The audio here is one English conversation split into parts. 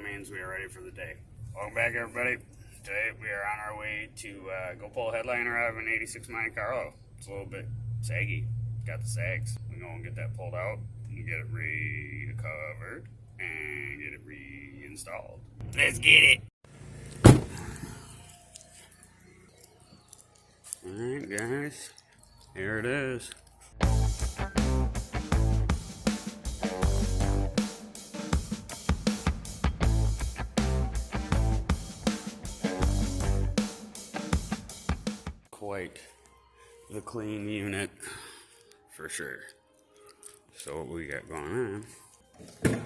means we are ready for the day. Welcome back, everybody. Today we are on our way to go pull a headliner out of an 86 Monte Carlo. It's a little bit saggy. Got the sags. We go and get that pulled out and get it recovered and get it reinstalled. Let's get it. Alright guys, here it is. Quite the clean unit for sure. So what we got going on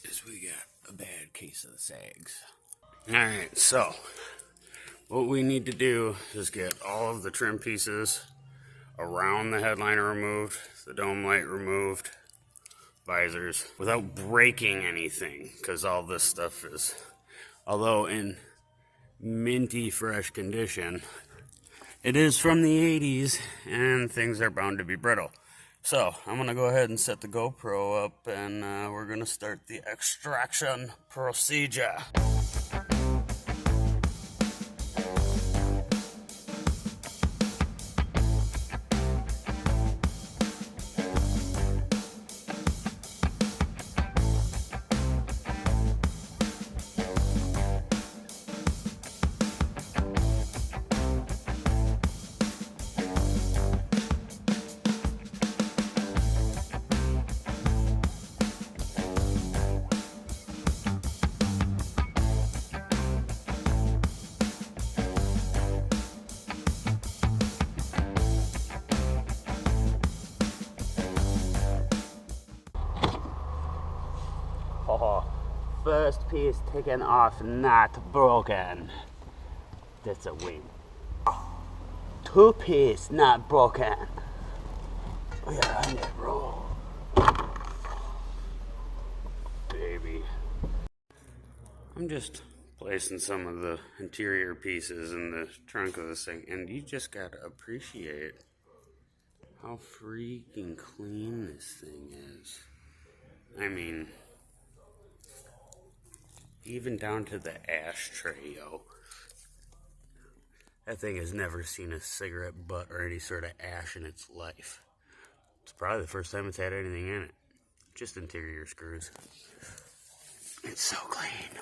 is we got a bad case of the sags. Alright, so what we need to do is get all of the trim pieces around the headliner removed, the dome light removed, visors, without breaking anything, because all this stuff is, although in minty fresh condition, it is from the 80s and things are bound to be brittle. So I'm gonna go ahead and set the GoPro up and we're gonna start the extraction procedure. Oh, first piece taken off, not broken. That's a win. Two piece, not broken. We are on that roll. Baby. I'm just placing some of the interior pieces in the trunk of this thing, and you just gotta appreciate how freaking clean this thing is. I mean, even down to the ashtray, yo. That thing has never seen a cigarette butt or any sort of ash in its life. It's probably the first time it's had anything in it. Just interior screws. It's so clean.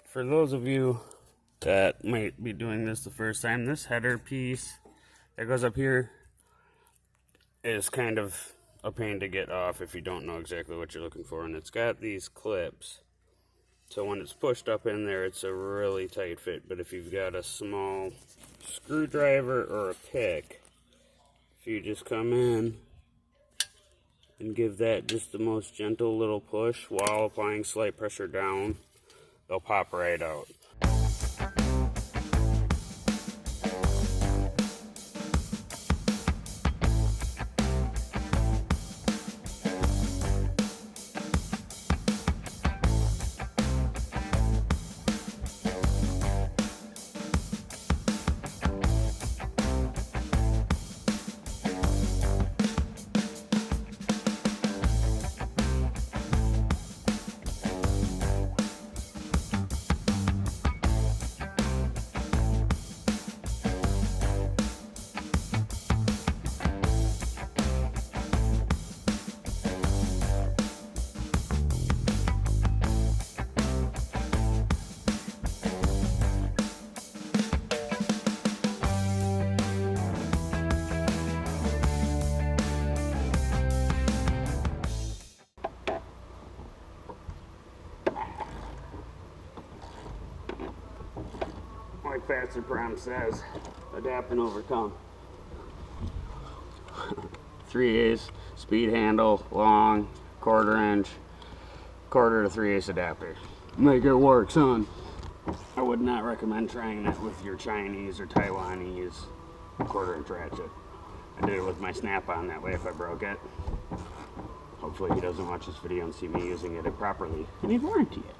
For those of you that might be doing this the first time, this header piece that goes up here is kind of a pain to get off if you don't know exactly what you're looking for. And it's got these clips, so when it's pushed up in there, it's a really tight fit. But if you've got a small screwdriver or a pick, if you just come in and give that just the most gentle little push while applying slight pressure down, they'll pop right out. like Faster Prime says, adapt and overcome. 3/8 speed handle, long, 1/4 inch, 1/4 to 3/8 adapter. Make it work, son. I would not recommend trying that with your Chinese or Taiwanese 1/4 inch ratchet. I did it with my snap-on, that way if I broke it. Hopefully he doesn't watch this video and see me using it improperly, and he'd warranty it.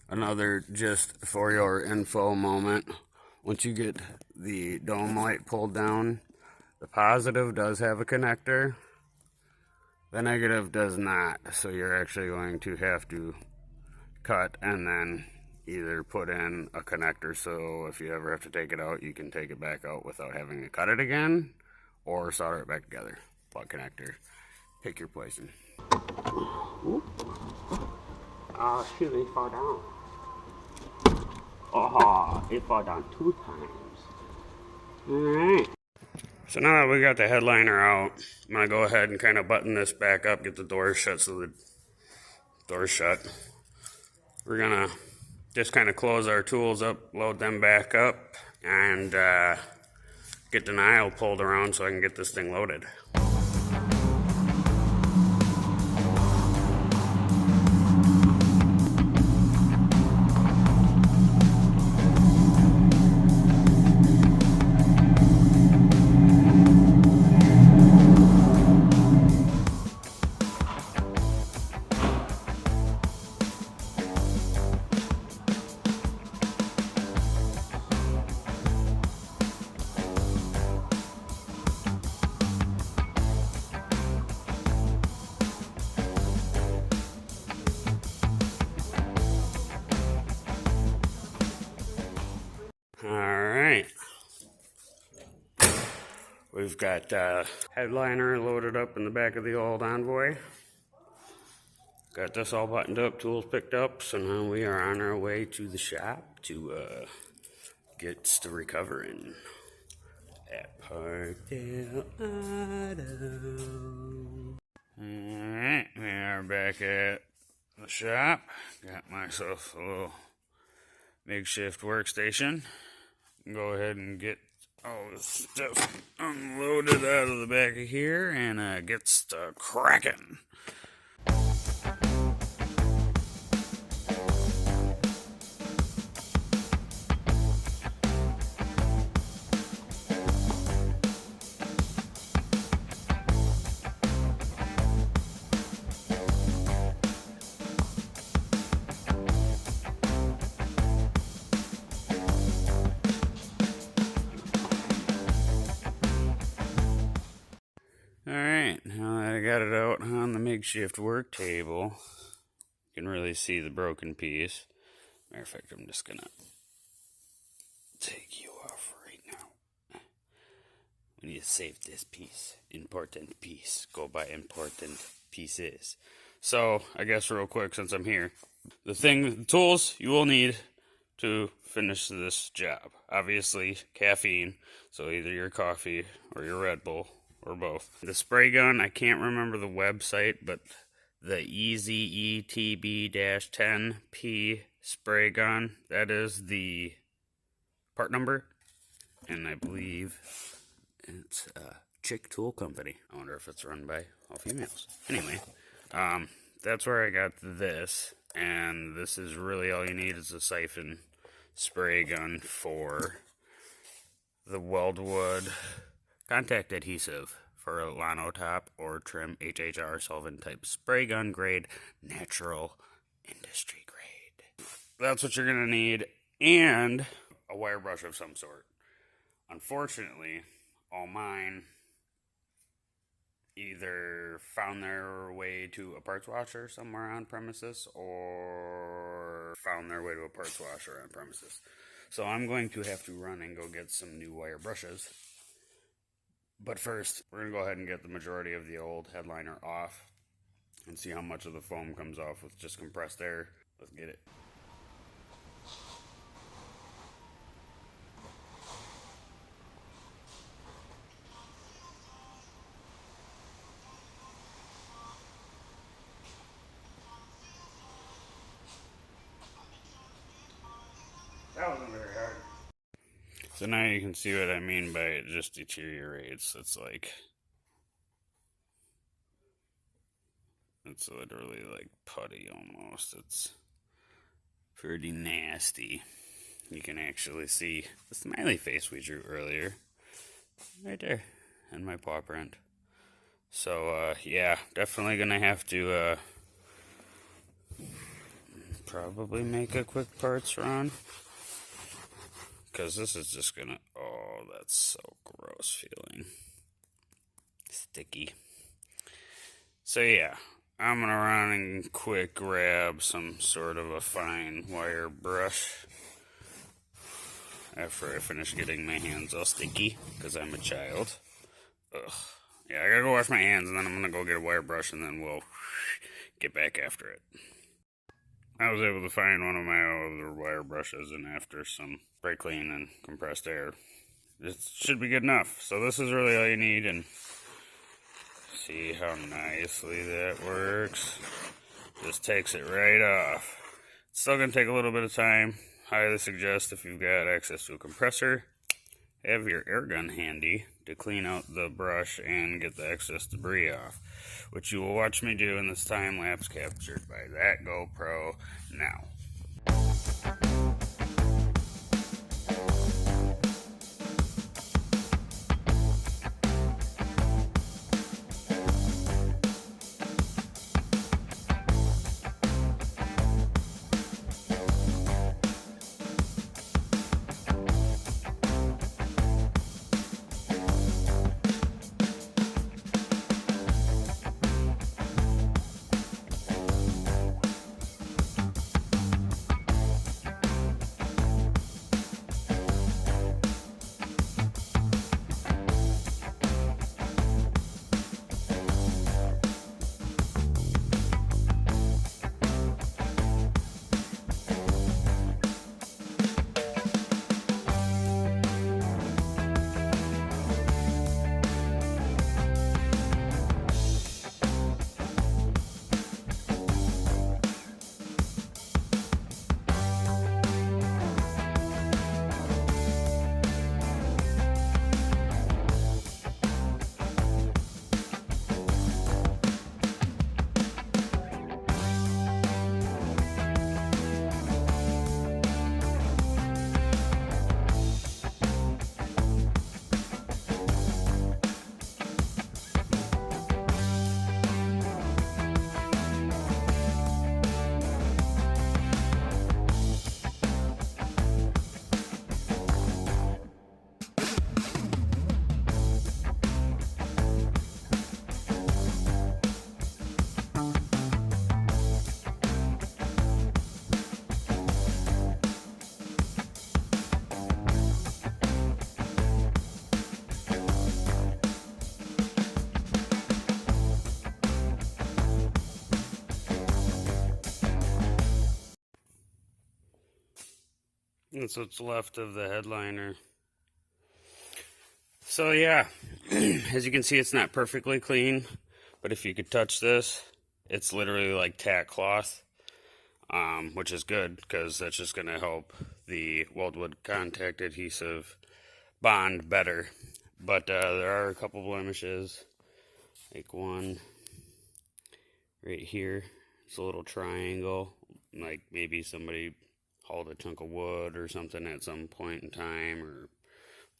Another just for your info moment, once you get the dome light pulled down, the positive does have a connector, the negative does not, so you're actually going to have to cut and then either put in a connector, so if you ever have to take it out, you can take it back out without having to cut it again, or solder it back together. Plug connector, pick your poison. Oh shoot, it fell down. Oh, it fell down 2 times. Alright. So now that we got the headliner out, I'm going to go ahead and kind of button this back up, get the doors shut so the door's shut. We're going to just kind of close our tools up, load them back up, and get the aisle pulled around so I can get this thing loaded. Alright, we've got headliner loaded up in the back of the old Envoy. Got this all buttoned up, tools picked up, so now we are on our way to the shop to get to recovering at Parkdale Auto. Alright, we are back at the shop. Got myself a little makeshift workstation. Go ahead and get all this stuff unloaded out of the back of here and get stuck cracking. Alright, now that I got it out on the makeshift work table, you can really see the broken piece. Matter of fact, I'm just gonna take you off right now. We need to save this piece. Important piece. Go by important pieces. So, I guess real quick since I'm here, the tools you will need to finish this job. Obviously, caffeine, so either your coffee or your Red Bull, or both. The spray gun, I can't remember the website, but the EZETB-10P spray gun, that is the part number, and I believe it's a Chick Tool Company. I wonder if it's run by all females. Anyway, that's where I got this, and this is really all you need is a siphon spray gun for the Weldwood contact adhesive for a Lano top or trim HHR solvent type spray gun grade, natural industry grade. That's what you're going to need, and a wire brush of some sort. Unfortunately, all mine either found their way to a parts washer somewhere on premises or found their way to a parts washer on premises. So I'm going to have to run and go get some new wire brushes. But first, we're going to go ahead and get the majority of the old headliner off and see how much of the foam comes off with just compressed air. Let's get it. That wasn't very hard. So now you can see what I mean by it just deteriorates. It's literally like putty almost. It's pretty nasty. You can actually see the smiley face we drew earlier right there in my paw print. So yeah, definitely gonna have to probably make a quick parts run, because this is just gonna, oh, that's so gross feeling. Sticky. So yeah, I'm gonna run and quick grab some sort of a fine wire brush after I finish getting my hands all sticky, because I'm a child. Ugh. Yeah, I gotta go wash my hands, and then I'm gonna go get a wire brush, and then we'll get back after it. I was able to find one of my other wire brushes, and after some spray clean and compressed air, it should be good enough. So this is really all you need, and see how nicely that works. Just takes it right off. It's still going to take a little bit of time. Highly suggest, if you've got access to a compressor, have your air gun handy to clean out the brush and get the excess debris off, which you will watch me do in this time lapse captured by that GoPro now. That's what's left of the headliner. So yeah, as you can see, it's not perfectly clean, but if you could touch this, it's literally like tack cloth, which is good, because that's just going to help the weldwood contact adhesive bond better. But there are a couple blemishes, like one right here. It's a little triangle, like maybe somebody hauled a chunk of wood or something at some point in time, or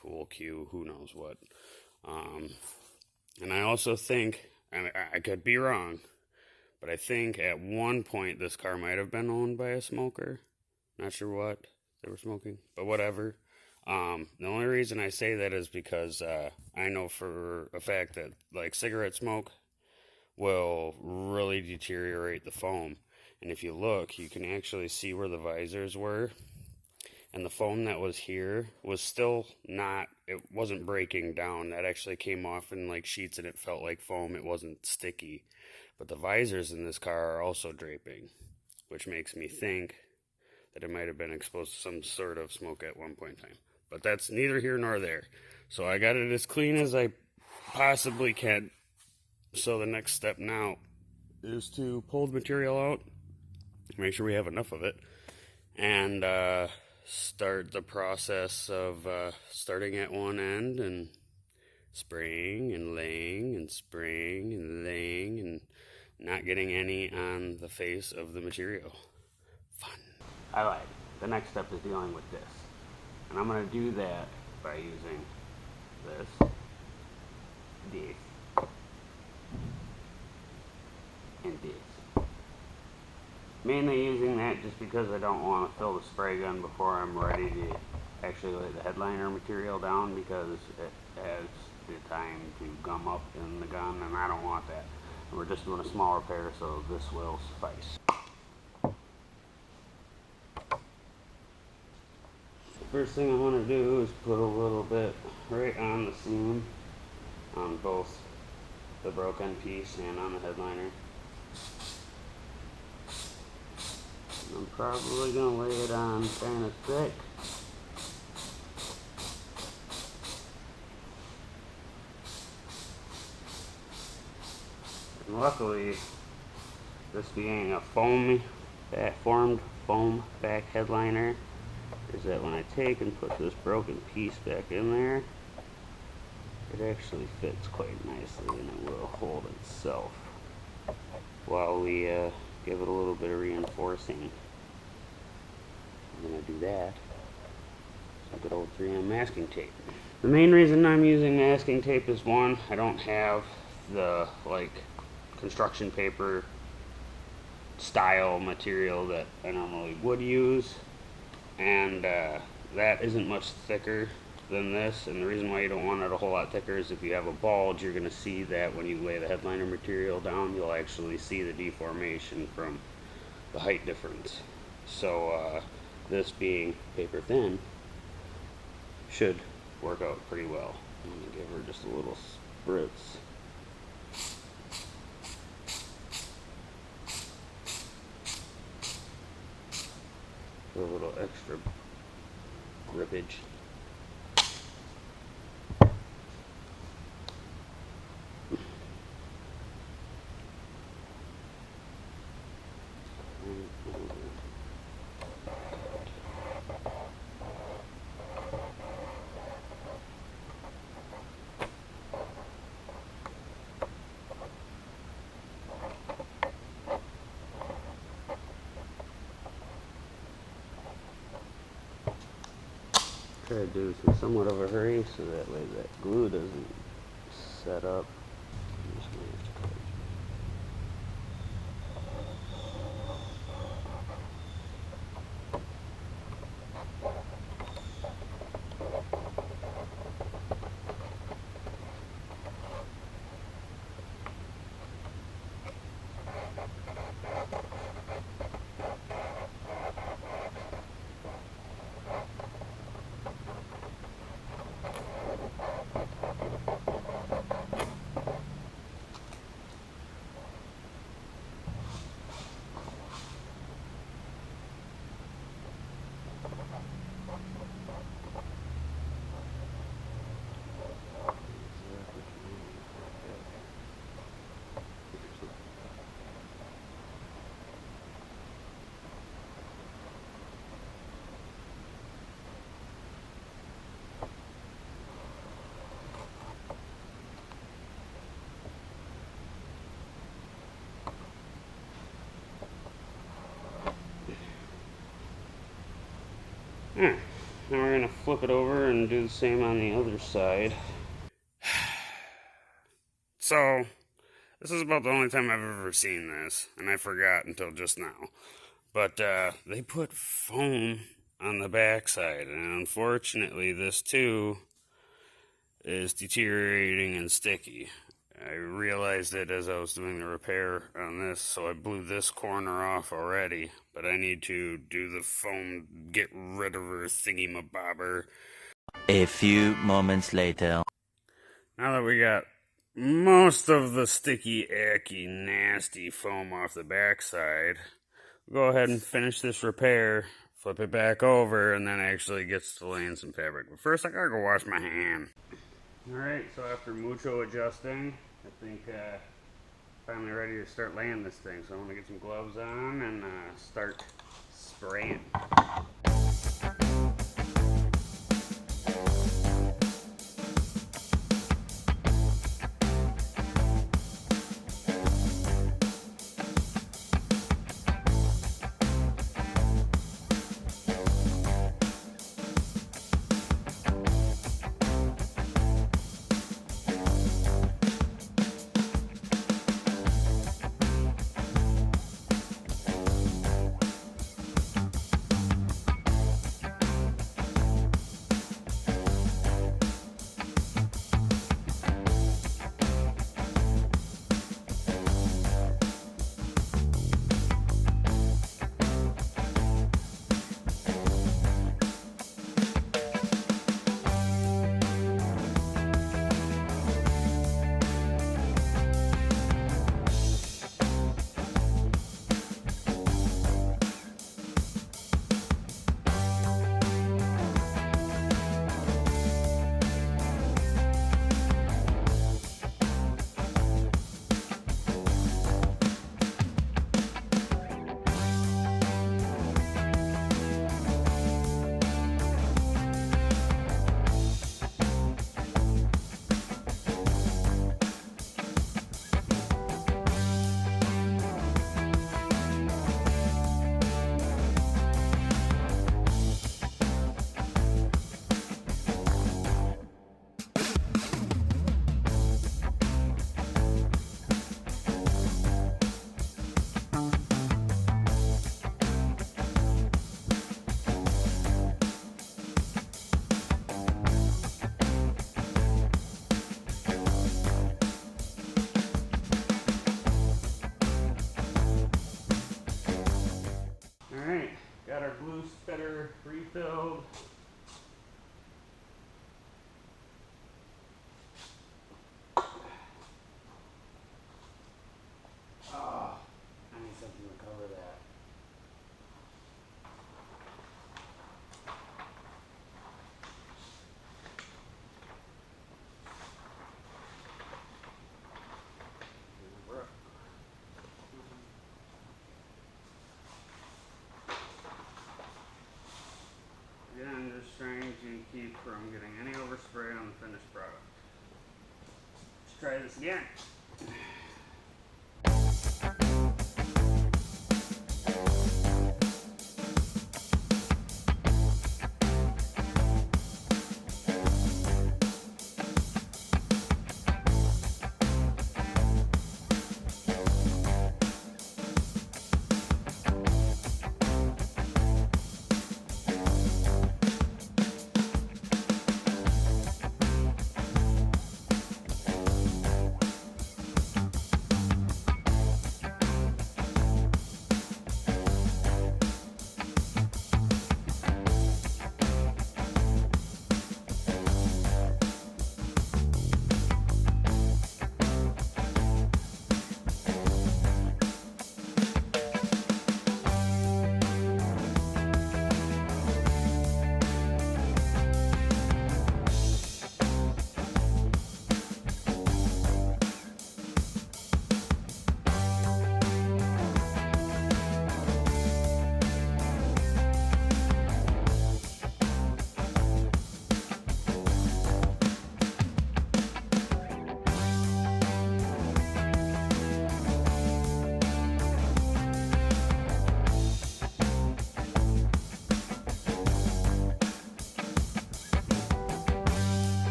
pool cue, who knows what. And I also think, I could be wrong, but I think at one point this car might have been owned by a smoker. Not sure what they were smoking, but whatever. The only reason I say that is because I know for a fact that like cigarette smoke will really deteriorate the foam. And if you look, you can actually see where the visors were. And the foam that was here was still not, it wasn't breaking down. That actually came off in like sheets and it felt like foam. It wasn't sticky. But the visors in this car are also draping, which makes me think that it might have been exposed to some sort of smoke at one point in time. But that's neither here nor there. So I got it as clean as I possibly can. So the next step now is to pull the material out, make sure we have enough of it, and start the process of starting at one end and spraying and laying and spraying and laying and not getting any on the face of the material. Fun. I lied. The next step is dealing with this. And I'm going to do that by using this, and this. Mainly using that just because I don't want to fill the spray gun before I'm ready to actually lay the headliner material down, because it has the time to gum up in the gun and I don't want that. And we're just doing a small repair, so this will suffice. First thing I want to do is put a little bit right on the seam on both the broken piece and on the headliner. I'm probably going to lay it on kind of thick. And luckily, this being a formed foam back headliner, is that when I take and put this broken piece back in there, it actually fits quite nicely and it will hold itself while we give it a little bit of reinforcing. I'm going to do that. Some good old 3M masking tape. The main reason I'm using masking tape is, one, I don't have the like construction paper style material that I normally would use, and that isn't much thicker than this. And the reason why you don't want it a whole lot thicker is if you have a bulge, you're going to see that when you lay the headliner material down, you'll actually see the deformation from the height difference. So this being paper thin should work out pretty well. I'm going to give her just a little spritz. A little extra grippage. Try to do this in somewhat of a hurry so that way that glue doesn't set up. I'm just going to have to cut it. Alright, now we're going to flip it over and do the same on the other side. So, this is about the only time I've ever seen this, and I forgot until just now. But they put foam on the backside, and unfortunately this too is deteriorating and sticky. I realized it as I was doing the repair on this, so I blew this corner off already, but I need to do the foam, get rid of her thingy-mabobber. A few moments later. Now that we got most of the sticky, icky, nasty foam off the backside, we'll go ahead and finish this repair, flip it back over, and then actually gets to laying some fabric. But first, I gotta go wash my hand. Alright, so after mucho adjusting, I think finally ready to start laying this thing. So I'm gonna get some gloves on and start spraying. Alright, got our glue spitter refilled. Oh, I need something to cover that. Again, just trying to keep from getting any overspray on the finished product. Let's try this again.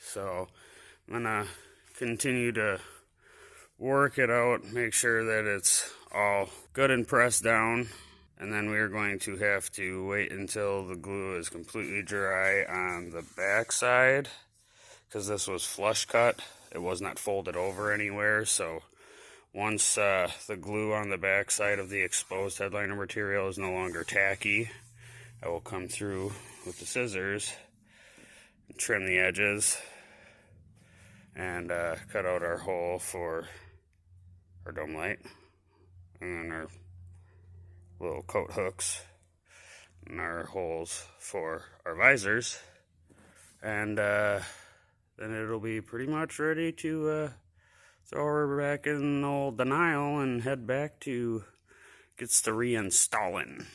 So I'm gonna continue to work it out, make sure that it's all good and pressed down, and then we are going to have to wait until the glue is completely dry on the back side, because this was flush cut. It was not folded over anywhere, so once the glue on the back side of the exposed headliner material is no longer tacky, I will come through with the scissors and trim the edges and cut out our hole for our dome light, and then our little coat hooks and our holes for our visors, and then it'll be pretty much ready to throw her back in old denial and head back to gets to reinstalling.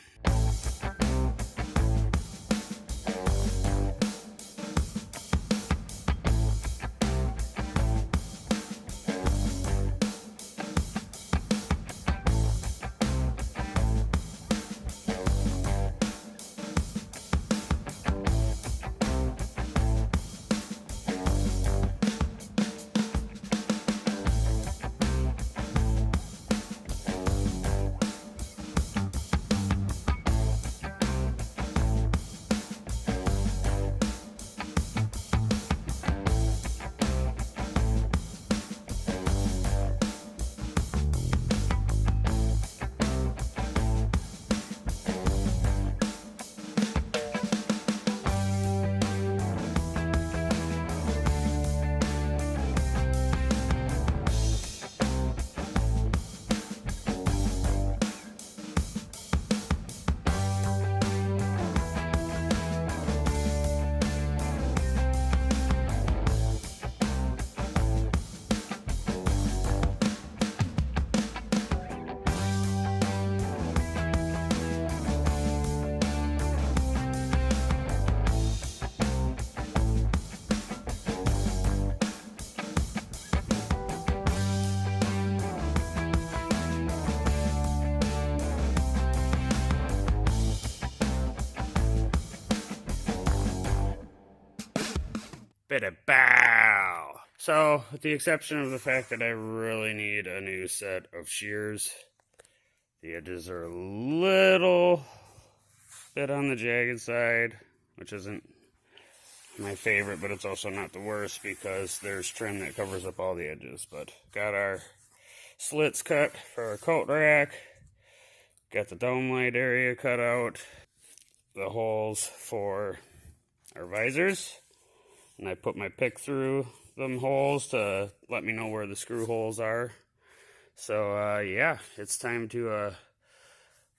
Bit of bow. So, with the exception of the fact that I really need a new set of shears, the edges are a little bit on the jagged side, which isn't my favorite, but it's also not the worst because there's trim that covers up all the edges. But got our slits cut for our coat rack, got the dome light area cut out, the holes for our visors, and I put my pick through them holes to let me know where the screw holes are. So yeah, it's time to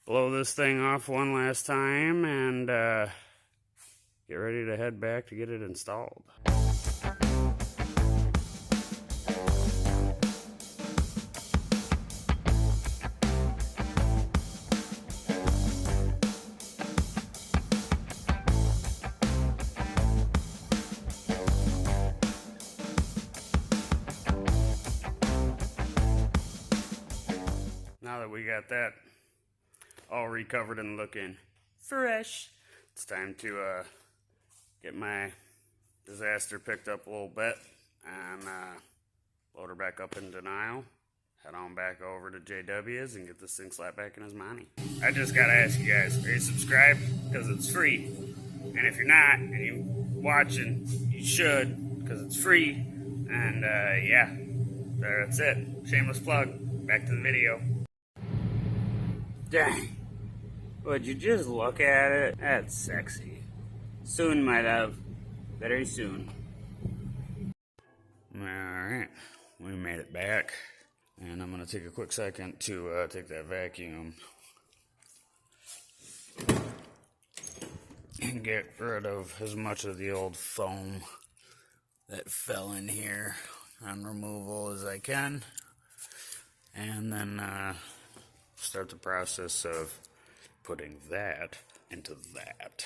blow this thing off one last time and get ready to head back to get it installed. Now that we got that all recovered and looking fresh, it's time to get my disaster picked up a little bit and load her back up in denial. Head on back over to JW's and get this thing slapped back in his money. I just gotta ask you guys, are you subscribed? Because it's free. And if you're not and you're watching, you should, because it's free. And yeah, that's it. Shameless plug. Back to the video. Dang. Would you just look at it? That's sexy. Soon, my love. Very soon. Alright. We made it back. And I'm going to take a quick second to take that vacuum and get rid of as much of the old foam that fell in here on removal as I can. And then start the process of putting that into that.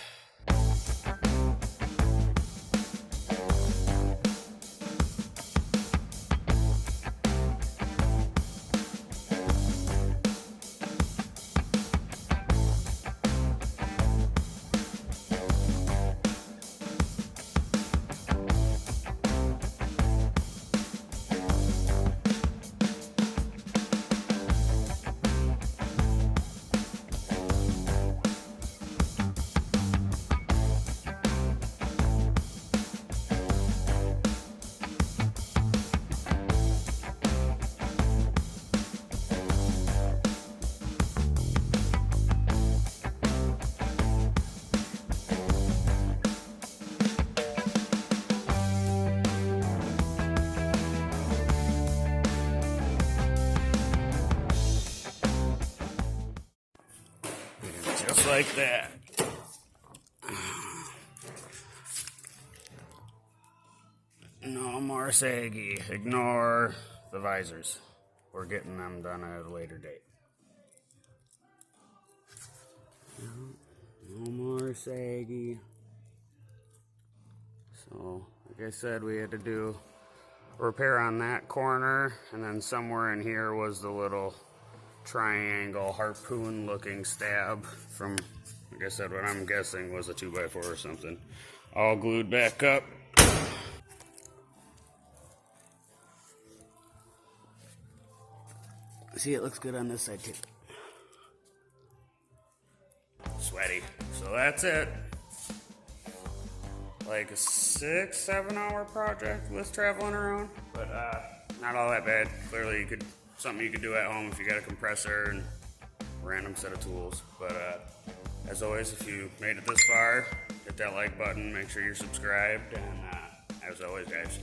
like that. No more saggy. Ignore the visors. We're getting them done at a later date. No more saggy. So, like I said, we had to do repair on that corner, and then somewhere in here was the little triangle harpoon looking stab from, like I said, what I'm guessing was a 2x4 or something. All glued back up. See, it looks good on this side too. Sweaty. So that's it. Like a 6-7 hour project with traveling around, but not all that bad. Clearly, something you could do at home if you got a compressor and a random set of tools. But as always, if you made it this far, hit that like button. Make sure you're subscribed, and as always, guys,